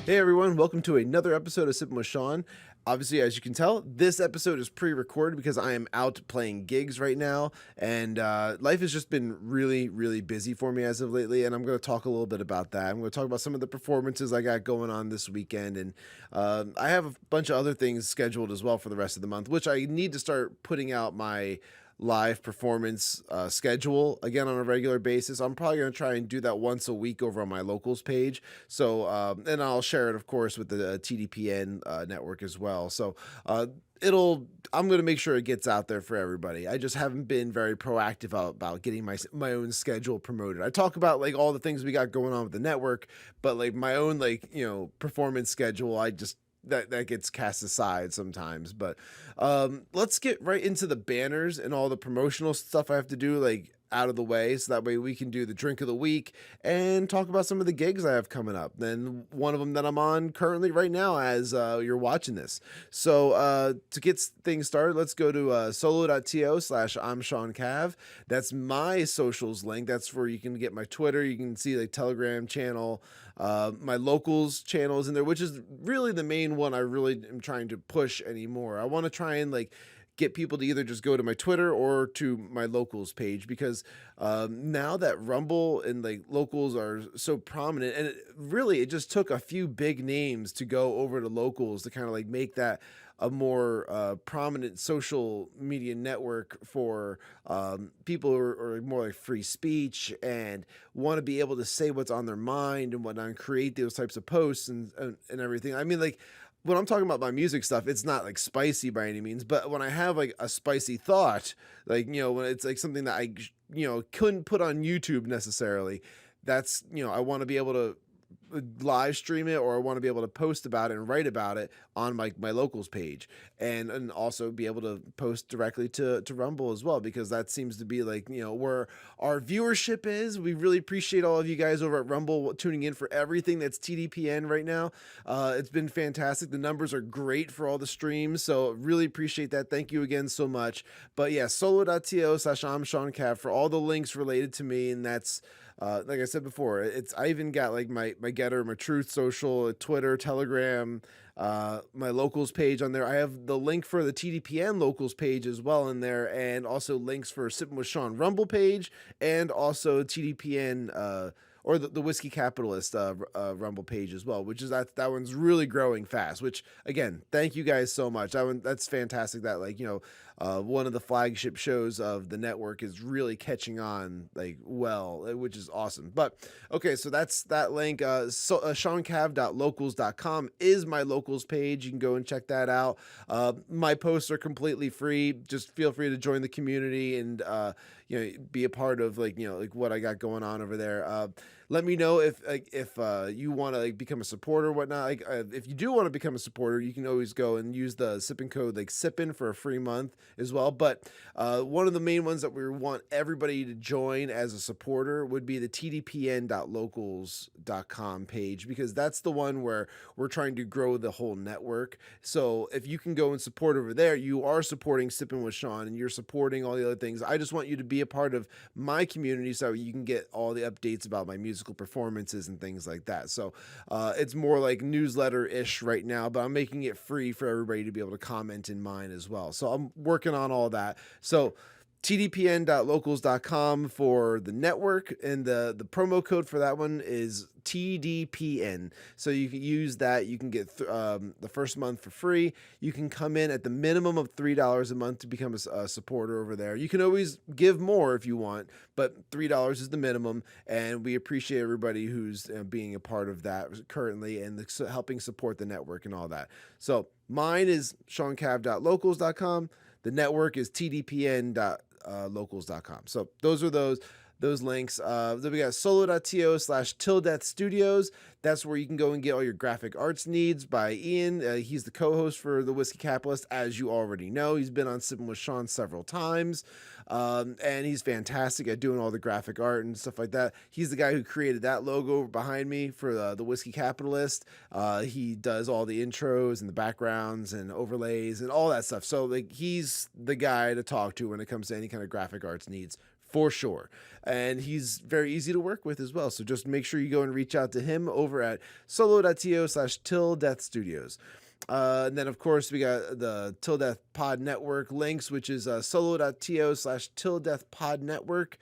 Hey everyone, welcome to another episode of Sippin with Shawn. Obviously, as you can tell, this episode is pre-recorded because I am out playing gigs right now, and life has just been really, really busy for me as of lately. And I'm going to talk a little bit about that. I'm going to talk about some of the performances I got going on this weekend, and I have a bunch of other things scheduled as well for the rest of the month, which I need to start putting out my live performance schedule again on a regular basis. I'm probably going to try and do that once a week over on my locals page. So, and I'll share it, of course, with the TDPN network as well. So, I'm going to make sure it gets out there for everybody. I just haven't been very proactive about getting my own schedule promoted. I talk about like all the things we got going on with the network, but like my own performance schedule, I just that gets cast aside sometimes. But let's get right into the banners and all the promotional stuff I have to do like out of the way, so that way we can do the drink of the week and talk about some of the gigs I have coming up. Then one of them that I'm on currently right now as you're watching this. So to get things started, let's go to solo.to/ I'm Shawn Cav. That's my socials link. That's where you can get my Twitter. You can see the Telegram channel, my locals channels in there, which is really the main one I really am trying to push anymore. I want to try and like get people to either just go to my Twitter or to my locals page, because now that Rumble and like locals are so prominent, and it just took a few big names to go over to locals to kind of like make that a more prominent social media network for people who are more like free speech and want to be able to say what's on their mind and whatnot, and create those types of posts and everything. I mean, like, when I'm talking about my music stuff, it's not like spicy by any means, but when I have like a spicy thought, like, when it's like something that I, couldn't put on YouTube necessarily, that's, I want to be able to live stream it, or I want to be able to post about it and write about it on my locals page, and also be able to post directly to Rumble as well, because that seems to be like, where our viewership is. We really appreciate all of you guys over at Rumble tuning in for everything that's TDPN right now. It's been fantastic. The numbers are great for all the streams, so really appreciate that. Thank you again so much. But yeah, solo.to/ I'm Shawn Cav for all the links related to me, and that's like I said before, I even got like my Getter, my Truth Social, Twitter, Telegram, my locals page on there. I have the link for the TDPN locals page as well in there, and also links for Sippin with Shawn Rumble page, and also TDPN or the Whiskey Capitalist Rumble page as well, which is that one's really growing fast. Which again, thank you guys so much. That's fantastic. That one of the flagship shows of the network is really catching on like well, which is awesome. But okay, so that's that link. ShawnCav.locals.com is my locals page. You can go and check that out. My posts are completely free. Just feel free to join the community and be a part of like what I got going on over there. Let me know if you want to like become a supporter or whatnot. Like if you do want to become a supporter, you can always go and use the Sippin code like Sippin for a free month as well. But one of the main ones that we want everybody to join as a supporter would be the tdpn.locals.com page, because that's the one where we're trying to grow the whole network. So if you can go and support over there, you are supporting Sippin with Shawn, and you're supporting all the other things. I just want you to be a part of my community so you can get all the updates about my musical performances and things like that. So it's more like newsletter-ish right now, but I'm making it free for everybody to be able to comment in mine as well. So I'm working on all that. So tdpn.locals.com for the network, and the promo code for that one is TDPN. So you can use that. You can get the first month for free. You can come in at the minimum of $3 a month to become a supporter over there. You can always give more if you want, but $3 is the minimum, and we appreciate everybody who's being a part of that currently and helping support the network and all that. So mine is ShawnCav.locals.com. The network is tdpn.locals.com. So those are those links. Then we got solo.to/tildeathstudios. That's where you can go and get all your graphic arts needs by Ian. He's the co-host for the Whiskey Capitalist, as you already know. He's been on Sippin with Shawn several times, and he's fantastic at doing all the graphic art and stuff like that. He's the guy who created that logo behind me for the Whiskey Capitalist. He does all the intros and the backgrounds and overlays and all that stuff. So like, he's the guy to talk to when it comes to any kind of graphic arts needs for sure. And he's very easy to work with as well. So just make sure you go and reach out to him over at solo.to/tildeathstudios. And then, of course, we got the Till Death Pod Network links, which is solo.to/tildeathpodnetwork.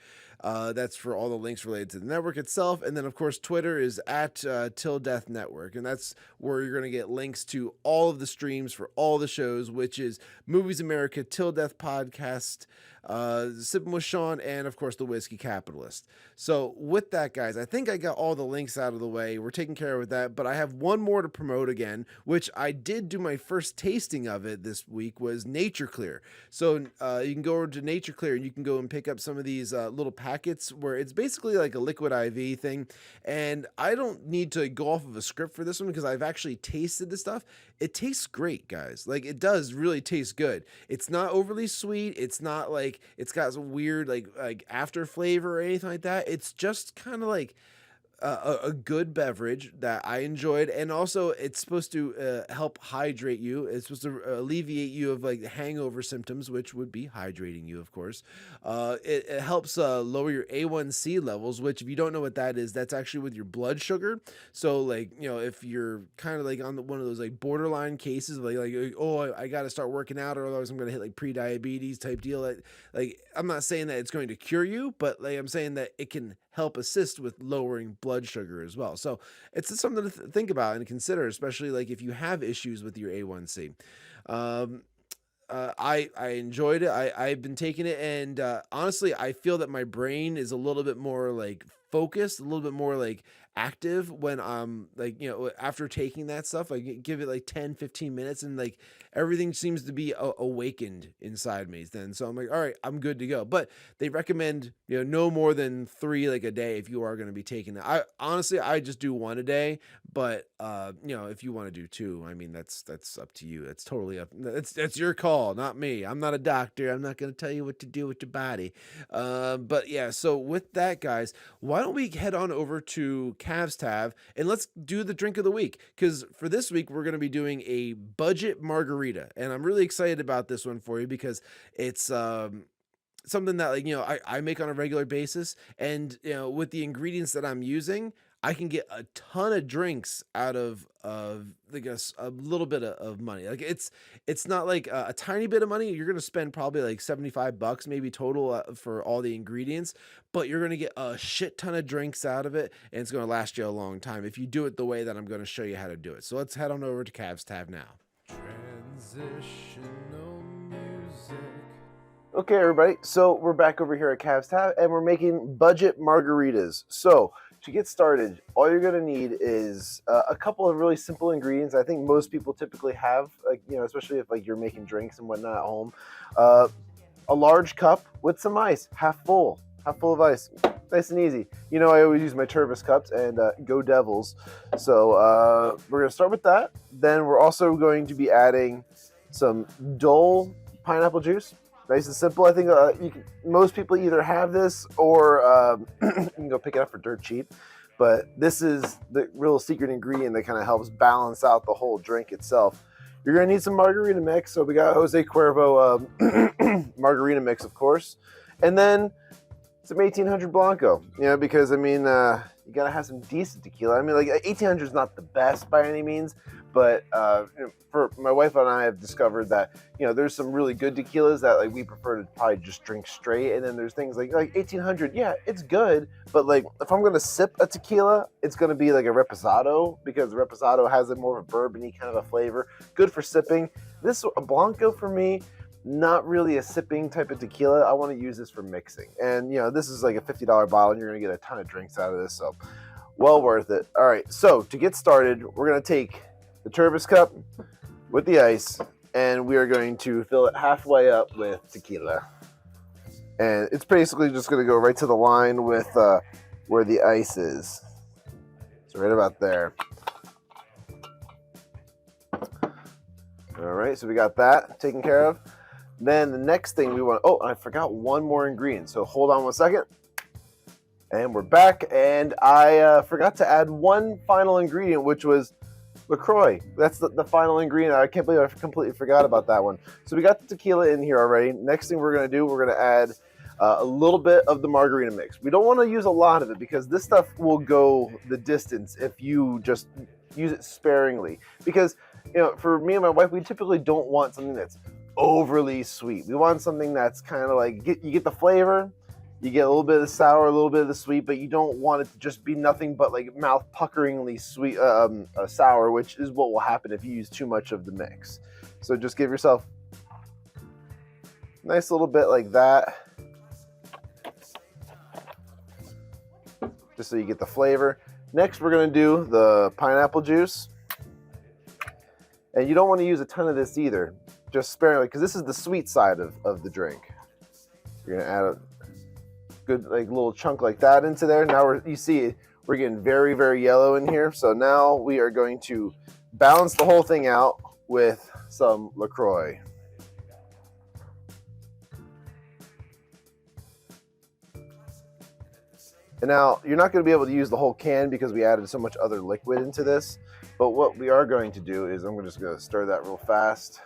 That's for all the links related to the network itself. And then, of course, Twitter is at Till Death Network. And that's where you're going to get links to all of the streams for all the shows, which is Movies America, Till Death Podcast, Sippin With Shawn, and of course the Whiskey Capitalist. So with that, guys, I think I got all the links out of the way. We're taking care of that, but I have one more to promote again, which I did do my first tasting of it this week, was Nature Clear. So you can go over to Nature Clear and you can go and pick up some of these little packets where it's basically like a liquid IV thing. And I don't need to go off of a script for this one because I've actually tasted this stuff. It tastes great, guys. Like, it does really taste good. It's not overly sweet. It's not like it's got some weird like after flavor or anything like that. It's just kind of like a good beverage that I enjoyed, and also it's supposed to help hydrate you. It's supposed to alleviate you of like hangover symptoms, which would be hydrating you, of course. It helps lower your A1C levels, which, if you don't know what that is, that's actually with your blood sugar. So, like, you know, if you're kind of like on one of those like borderline cases of like oh, I got to start working out or otherwise I'm going to hit like pre-diabetes type deal. Like, I'm not saying that it's going to cure you, but like I'm saying that it can help assist with lowering blood sugar as well. So it's something to think about and consider, especially like if you have issues with your A1C. I enjoyed it. I've been taking it, and honestly, I feel that my brain is a little bit more like focused, a little bit more like active when I'm like, you know, after taking that stuff. Like, give it like 10-15 minutes and like everything seems to be awakened inside me then. So I'm like, all right, I'm good to go. But they recommend, you know, no more than 3 like a day if you are going to be taking that. I honestly, I just do 1 a day, but you know, if you want to do 2, I mean, that's up to you. It's totally up. That's your call, not me. I'm not a doctor. I'm not going to tell you what to do with your body. But yeah, so with that, guys, why don't we head on over to Cav's Tab and let's do the drink of the week, because for this week we're going to be doing a budget margarita, and I'm really excited about this one for you because it's something that, like, you know, I make on a regular basis, and you know, with the ingredients that I'm using, I can get a ton of drinks out of like a little bit of money. Like, it's not like a tiny bit of money. You're going to spend probably like $75 maybe total for all the ingredients, but you're going to get a shit ton of drinks out of it, and it's going to last you a long time if you do it the way that I'm going to show you how to do it. So let's head on over to Cav's Tab now. Transitional music. Okay, everybody. So we're back over here at Cav's Tab, and we're making budget margaritas. So to get started, all you're going to need is a couple of really simple ingredients. I think most people typically have, like, you know, especially if like you're making drinks and whatnot at home. A large cup with some ice, half full of ice, nice and easy. You know, I always use my Turvis cups, and go Devils. So we're going to start with that. Then we're also going to be adding some Dole pineapple juice. Nice and simple. I think most people either have this or you can go pick it up for dirt cheap. But this is the real secret ingredient that kind of helps balance out the whole drink itself. You're going to need some margarita mix. So we got Jose Cuervo margarita mix, of course. And then some 1800 Blanco, you know, because, I mean, you got to have some decent tequila. I mean, like, 1800 is not the best by any means, but you know, for my wife and I have discovered that, you know, there's some really good tequilas that, like, we prefer to probably just drink straight. And then there's things like 1800, yeah, it's good, but like, if I'm going to sip a tequila, it's going to be like a reposado, because the reposado has a more of a bourbon-y kind of a flavor. Good for sipping. This a Blanco for me, not really a sipping type of tequila. I want to use this for mixing. And, you know, this is like a $50 bottle, and you're going to get a ton of drinks out of this. So, well worth it. All right. So, to get started, we're going to take the Turvis cup with the ice, and we are going to fill it halfway up with tequila. And it's basically just going to go right to the line with where the ice is. So, right about there. All right. So, we got that taken care of. Then the next thing we want, I forgot one more ingredient. So hold on 1 second. And we're back. And I forgot to add one final ingredient, which was LaCroix. That's the final ingredient. I can't believe I completely forgot about that one. So we got the tequila in here already. Next thing we're going to do, we're going to add a little bit of the margarita mix. We don't want to use a lot of it because this stuff will go the distance if you just use it sparingly. Because, for me and my wife, we typically don't want something that's overly sweet. We want something that's kind of like, you get the flavor, you get a little bit of the sour, a little bit of the sweet, but you don't want it to just be nothing but like mouth puckeringly sweet, sour, which is what will happen if you use too much of the mix. So just give yourself a nice little bit like that, just so you get the flavor. Next, we're going to do the pineapple juice. And you don't want to use a ton of this either, just sparingly, because this is the sweet side of the drink. You're going to add a good like little chunk like that into there. Now you see we're getting very, very yellow in here. So now we are going to balance the whole thing out with some LaCroix. And now you're not going to be able to use the whole can because we added so much other liquid into this. But what we are going to do is I'm just going to stir that real fast.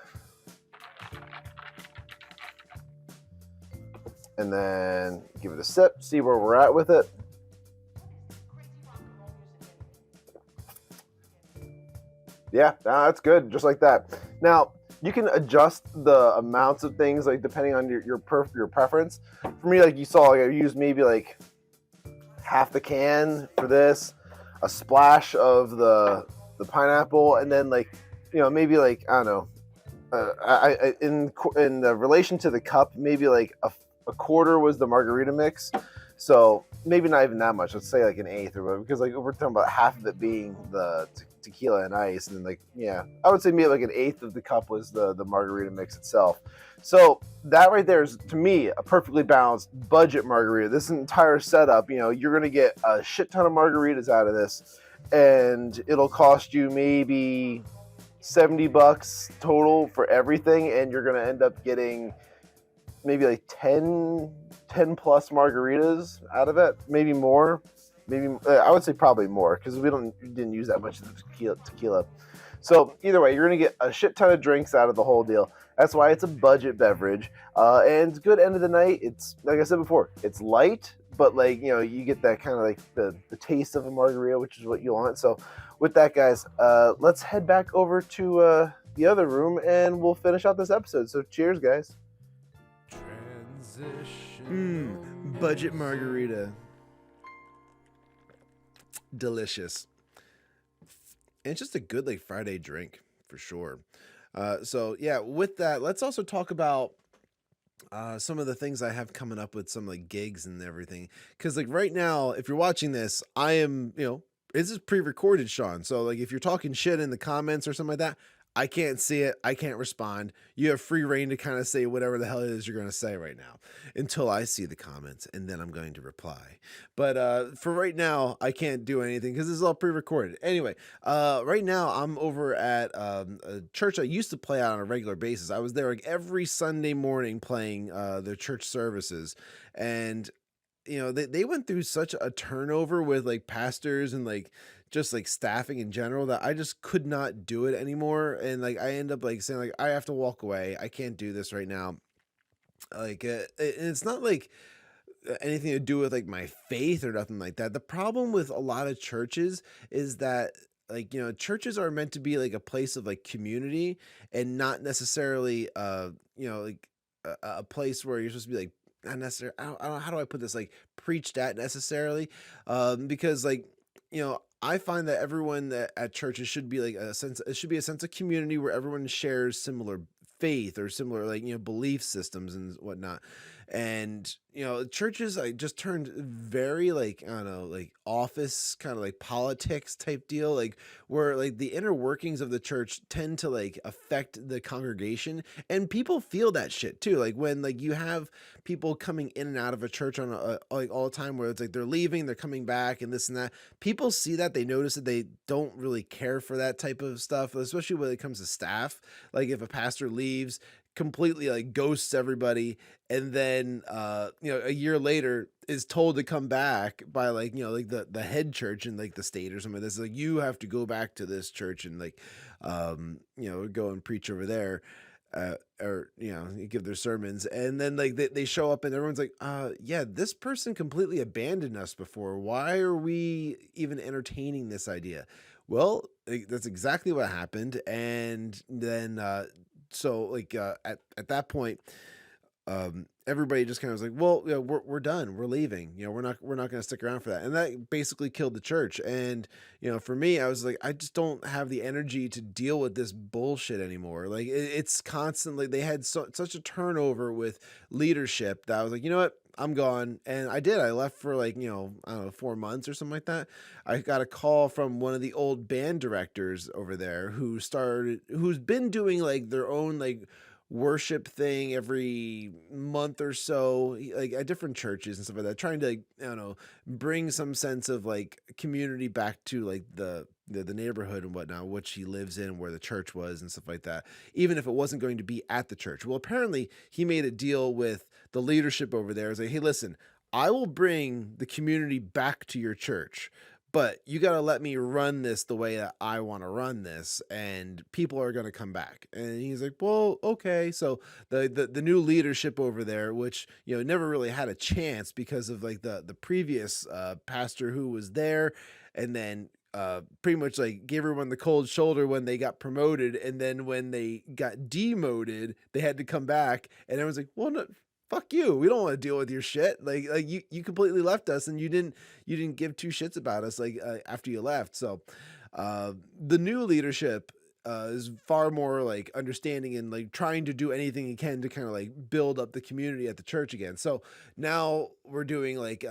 And then give it a sip, see where we're at with it. Yeah, that's good, just like that. Now, you can adjust the amounts of things like depending on your preference. For me, like you saw, I used maybe like half the can for this, a splash of the pineapple, and then like maybe like I don't know, in the relation to the cup, maybe like a quarter was the margarita mix, so maybe not even that much. Let's say like an eighth or whatever, because like we're talking about half of it being the tequila and ice, and then like I would say maybe like an eighth of the cup was the margarita mix itself. So that right there is, to me, a perfectly balanced budget margarita. This entire setup, you're gonna get a shit ton of margaritas out of this, and it'll cost you maybe $70 total for everything, and you're gonna end up getting maybe like 10 plus margaritas out of it, maybe more. Maybe I would say probably more because we didn't use that much of the tequila. So either way, you're gonna get a shit ton of drinks out of the whole deal. That's why it's a budget beverage, and it's good end of the night. It's like I said before, it's light, but like you get that kind of like the taste of a margarita, which is what you want. So with that, guys, let's head back over to the other room and we'll finish out this episode. So cheers, guys. Budget margarita. Delicious. And it's just a good like Friday drink for sure. So yeah, with that, let's also talk about some of the things I have coming up with, some like gigs and everything. Because like right now, if you're watching this, I am, this is pre-recorded, Shawn. So like if you're talking shit in the comments or something like that, I can't see it. I can't respond. You have free reign to kind of say whatever the hell it is you're going to say right now until I see the comments, and then I'm going to reply. But for right now, I can't do anything because this is all pre-recorded. Anyway, right now I'm over at a church I used to play at on a regular basis. I was there like every Sunday morning playing their church services, and they went through such a turnover with like pastors and like just like staffing in general that I just could not do it anymore. And like I end up like saying like I have to walk away. I can't do this right now. Like and it's not like anything to do with like my faith or nothing like that. The problem with a lot of churches is that like churches are meant to be like a place of like community and not necessarily like a place where you're supposed to be like not necessarily, I don't know, how do I put this, like preached at necessarily, because like I find that everyone that at churches should be like it should be a sense of community where everyone shares similar faith or similar like belief systems and whatnot. And churches I just turned very like I don't know, like office kind of like politics type deal, like where like the inner workings of the church tend to like affect the congregation, and people feel that shit too. Like when like you have people coming in and out of a church on like all the time, where it's like they're leaving, they're coming back, and this and that. People see that, they notice that they don't really care for that type of stuff, especially when it comes to staff. Like if a pastor leaves, completely like ghosts everybody, and then a year later is told to come back by like like the head church in like the state or something. That's like, you have to go back to this church and like go and preach over there. or you give their sermons, and then like they show up and everyone's like, yeah, this person completely abandoned us before. Why are we even entertaining this idea? Well, that's exactly what happened. And then so like at that point, everybody just kind of was like, well, we're done, we're leaving, we're not going to stick around for that. And that basically killed the church. And for me, I was like, I just don't have the energy to deal with this bullshit anymore. Like it's constantly, they had such a turnover with leadership that I was like, you know what, I'm gone. And I left for like, I don't know, 4 months or something like that. I got a call from one of the old band directors over there who's been doing like their own like worship thing every month or so, like at different churches and stuff like that, trying to, like, I don't know, bring some sense of like community back to like the neighborhood and whatnot, which he lives in, where the church was and stuff like that, even if it wasn't going to be at the church. Well, apparently he made a deal with the leadership over there. It's like, hey, listen, I will bring the community back to your church, but you got to let me run this the way that I want to run this, and people are going to come back. And he's like, well, okay. So the new leadership over there, which, never really had a chance because of like the previous pastor who was there, and then pretty much like gave everyone the cold shoulder when they got promoted. And then when they got demoted, they had to come back, and everyone's like, well, no, fuck you. We don't want to deal with your shit. Like you completely left us, and you didn't give two shits about us like after you left. So the new leadership is far more like understanding and like trying to do anything he can to kind of like build up the community at the church again. So now we're doing like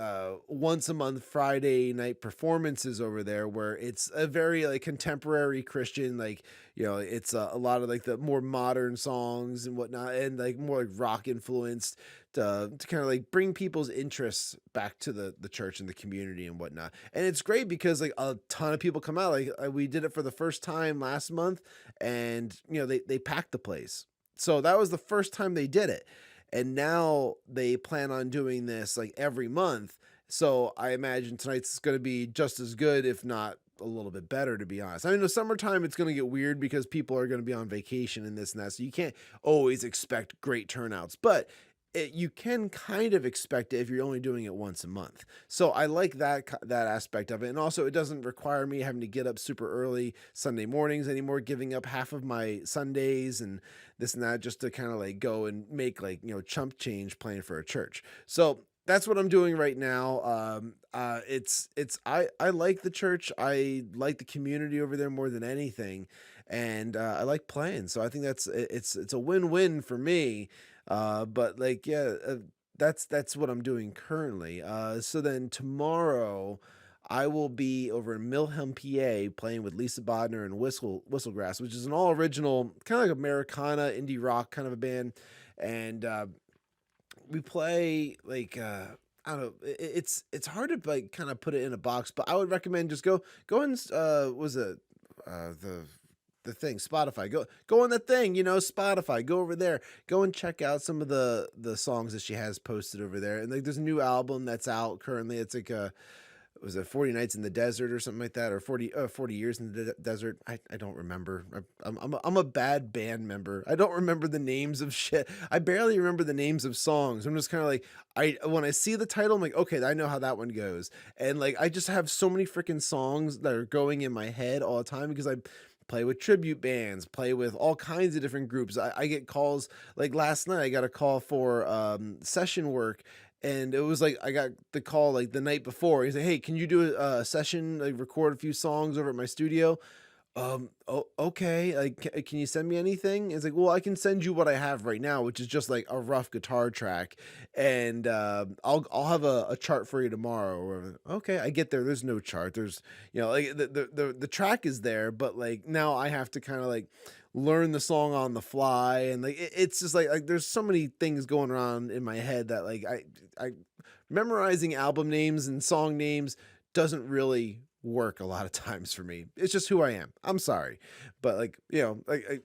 once a month Friday night performances over there, where it's a very like contemporary Christian, like it's a lot of like the more modern songs and whatnot, and like more like rock influenced, to kind of like bring people's interests back to the church and the community and whatnot. And it's great because like a ton of people come out. Like we did it for the first time last month, and they packed the place. So that was the first time they did it. And now they plan on doing this like every month. So I imagine tonight's going to be just as good, if not a little bit better, to be honest. I mean, the summertime, it's going to get weird because people are going to be on vacation and this and that. So you can't always expect great turnouts, but you can kind of expect it if you're only doing it once a month. So I like that aspect of it. And also, it doesn't require me having to get up super early Sunday mornings anymore, giving up half of my Sundays and this and that just to kind of like go and make like, chump change playing for a church. So that's what I'm doing right now. I like the church. I like the community over there more than anything. And I like playing. So I think it's a win-win for me. But like, yeah, that's what I'm doing currently. So then tomorrow I will be over in Milham, PA, playing with Lisa Bodner and Whistlegrass, which is an all original kind of like Americana indie rock kind of a band. And we play like I don't know. It's hard to like kind of put it in a box, but I would recommend just go and was it the thing, Spotify, go on the thing, Spotify, go over there, go and check out some of the songs that she has posted over there. And like there's a new album that's out currently. It's like was it 40 Nights in the Desert or something like that, or 40 Years in the Desert. I don't remember. I'm a bad band member. I don't remember the names of shit. I barely remember the names of songs. I'm just kind of like, when I see the title, I'm like, okay, I know how that one goes. And like I just have so many freaking songs that are going in my head all the time because I play with tribute bands, play with all kinds of different groups. I get calls, like last night I got a call for session work, and it was like I got the call like the night before. He's like, hey, can you do a session, like record a few songs over at my studio? Oh, okay. Like, can you send me anything? It's like, well, I can send you what I have right now, which is just like a rough guitar track, and I'll have a chart for you tomorrow. Or okay, I get there. There's no chart. There's like the track is there, but like now I have to kind of like learn the song on the fly, and like it's just like there's so many things going around in my head that like I memorizing album names and song names doesn't really work a lot of times for me. It's just who I am. I'm sorry. But like,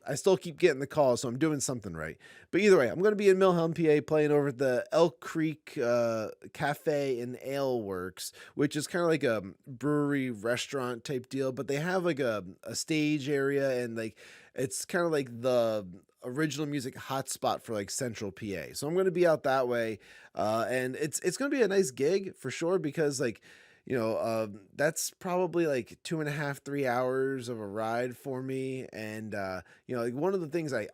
I still keep getting the call, so I'm doing something right. But either way, I'm going to be in Milham, PA, playing over at the Elk Creek Cafe and Ale Works, which is kind of like a brewery restaurant type deal, but they have like a stage area, and like it's kind of like the original music hotspot for like Central PA. So I'm going to be out that way, and it's going to be a nice gig for sure because like that's probably like 2.5 3 hours of a ride for me. And like one of the things I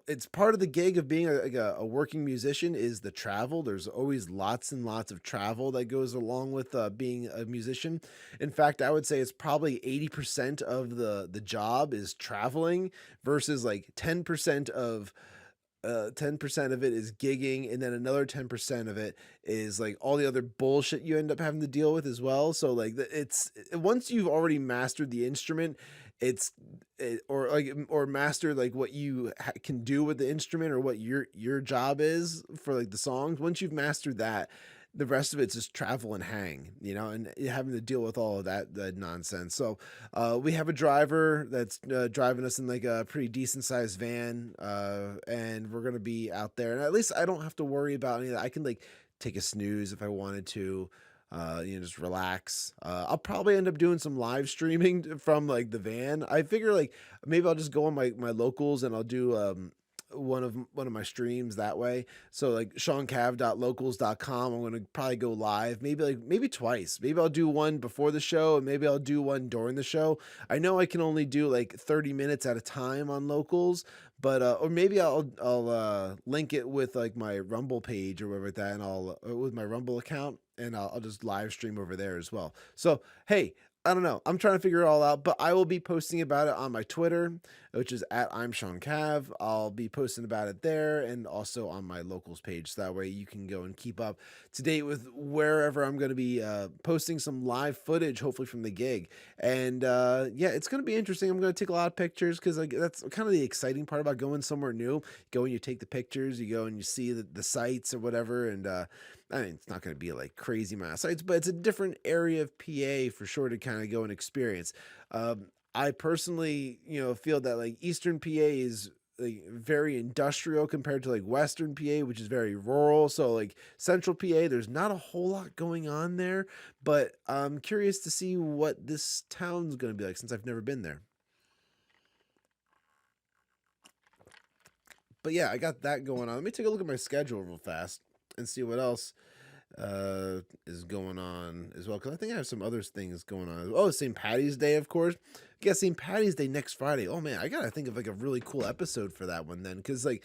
it's part of the gig of being a working musician is the travel. There's always lots and lots of travel that goes along with being a musician. In fact, I would say it's probably 80% of the job is traveling versus like 10% of it is gigging, and then another 10% of it is like all the other bullshit you end up having to deal with as well. So like it's once you've already mastered the instrument, or mastered like what you can do with the instrument or what your job is for like the songs. Once you've mastered that, the rest of it's just travel and hang, and having to deal with all of that nonsense. So we have a driver that's driving us in like a pretty decent sized van, and we're gonna be out there. And at least I don't have to worry about any of that. I can like take a snooze if I wanted to. Just relax. I'll probably end up doing some live streaming from like the van. I figure like maybe I'll just go on my locals and I'll do one of my streams that way. So like shawncav.locals.com, I'm gonna probably go live maybe twice. Maybe I'll do one before the show and maybe I'll do one during the show. I know I can only do like 30 minutes at a time on locals, but or maybe I'll link it with like my Rumble page or whatever like that, and I'll with my Rumble account, and I'll just live stream over there as well. So hey, I don't know. I'm trying to figure it all out, but I will be posting about it on my Twitter, which is at imshawncav. I'll be posting about it there and also on my locals page. So that way you can go and keep up to date with wherever I'm going to be posting some live footage, hopefully from the gig. And yeah, it's going to be interesting. I'm going to take a lot of pictures because like, that's kind of the exciting part about going somewhere new. You go and you take the pictures, you go and you see the sights or whatever. And I mean, it's not going to be like crazy amount of sites, but it's a different area of PA for sure to kind of go and experience. I personally, feel that like Eastern PA is like very industrial compared to like Western PA, which is very rural. So like Central PA, there's not a whole lot going on there, but I'm curious to see what this town's going to be like since I've never been there. But yeah, I got that going on. Let me take a look at my schedule real fast and see what else is going on as well, because I think I have some other things going on. Oh, St. Patty's Day, of course. Yeah, St. Patty's Day next Friday. Oh man, I gotta think of like a really cool episode for that one then, because like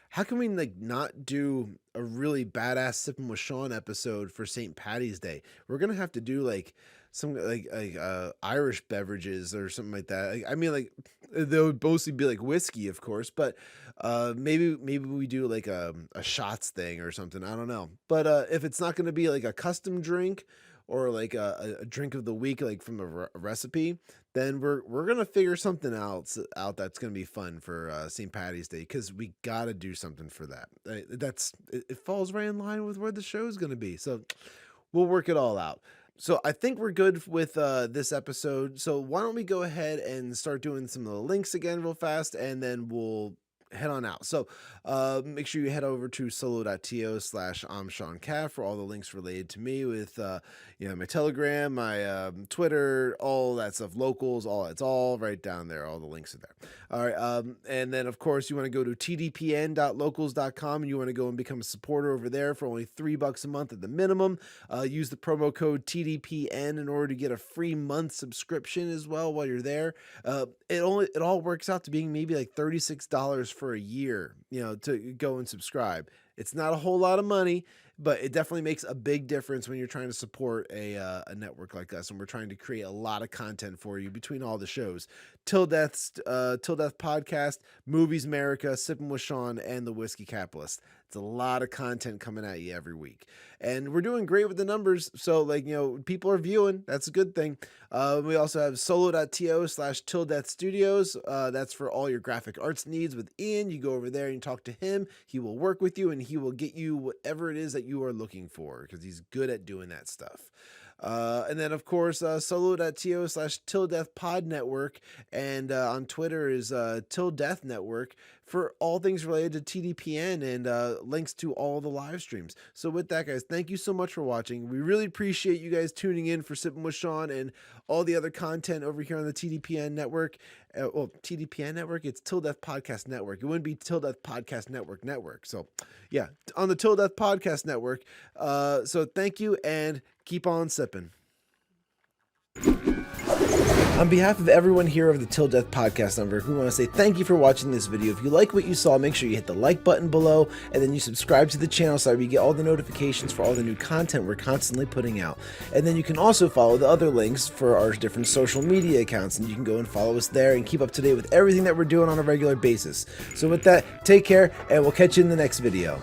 how can we like not do a really badass Sippin' With Shawn episode for St. Patty's Day? We're gonna have to do like some Irish beverages or something like that. Like, I mean, like they would mostly be like whiskey, of course, but maybe we do like a shots thing or something. I don't know. But if it's not gonna be like a custom drink or like a drink of the week, like from a recipe, then we're gonna figure something else out that's gonna be fun for St. Patty's Day, because we gotta do something for that. It falls right in line with where the show's gonna be, so we'll work it all out. So I think we're good with this episode. So why don't we go ahead and start doing some of the links again real fast, and then we'll head on out. So make sure you head over to solo.to slash Shawn Cav for all the links related to me with my Telegram, my Twitter, all that stuff, locals, it's all right down there. All the links are there. All right. And then of course you want to go to tdpn.locals.com and you want to go and become a supporter over there for only $3 a month at the minimum. Use the promo code TDPN in order to get a free month subscription as well while you're there. It all works out to being maybe like $36 for a year, to go and subscribe. It's not a whole lot of money, but it definitely makes a big difference when you're trying to support a network like us, and we're trying to create a lot of content for you between all the shows: Till Death Podcast, Movies America, Sippin' With Shawn, and The Whiskey Capitalist. It's a lot of content coming at you every week, and we're doing great with the numbers. So people are viewing. That's a good thing. We also have solo.to slash tildeathstudios. That's for all your graphic arts needs with Ian. You go over there and you talk to him. He will work with you and he will get you whatever it is that you are looking for, because he's good at doing that stuff. And then of course, solo.to slash tildeathpodnetwork, and on Twitter is tildeathpodnetwork for all things related to TDPN and links to all the live streams. So with that, guys, thank you so much for watching. We really appreciate you guys tuning in for Sippin' with Shawn and all the other content over here on the TDPN network. Well, TDPN network, it's Till Death Podcast Network. It wouldn't be Till Death Podcast Network. So yeah, on the Till Death Podcast Network. So thank you and keep on sipping. On behalf of everyone here of the Till Death Podcast Network, we want to say thank you for watching this video. If you like what you saw, make sure you hit the like button below, and then you subscribe to the channel so that you get all the notifications for all the new content we're constantly putting out. And then you can also follow the other links for our different social media accounts, and you can go and follow us there and keep up to date with everything that we're doing on a regular basis. So with that, take care, and we'll catch you in the next video.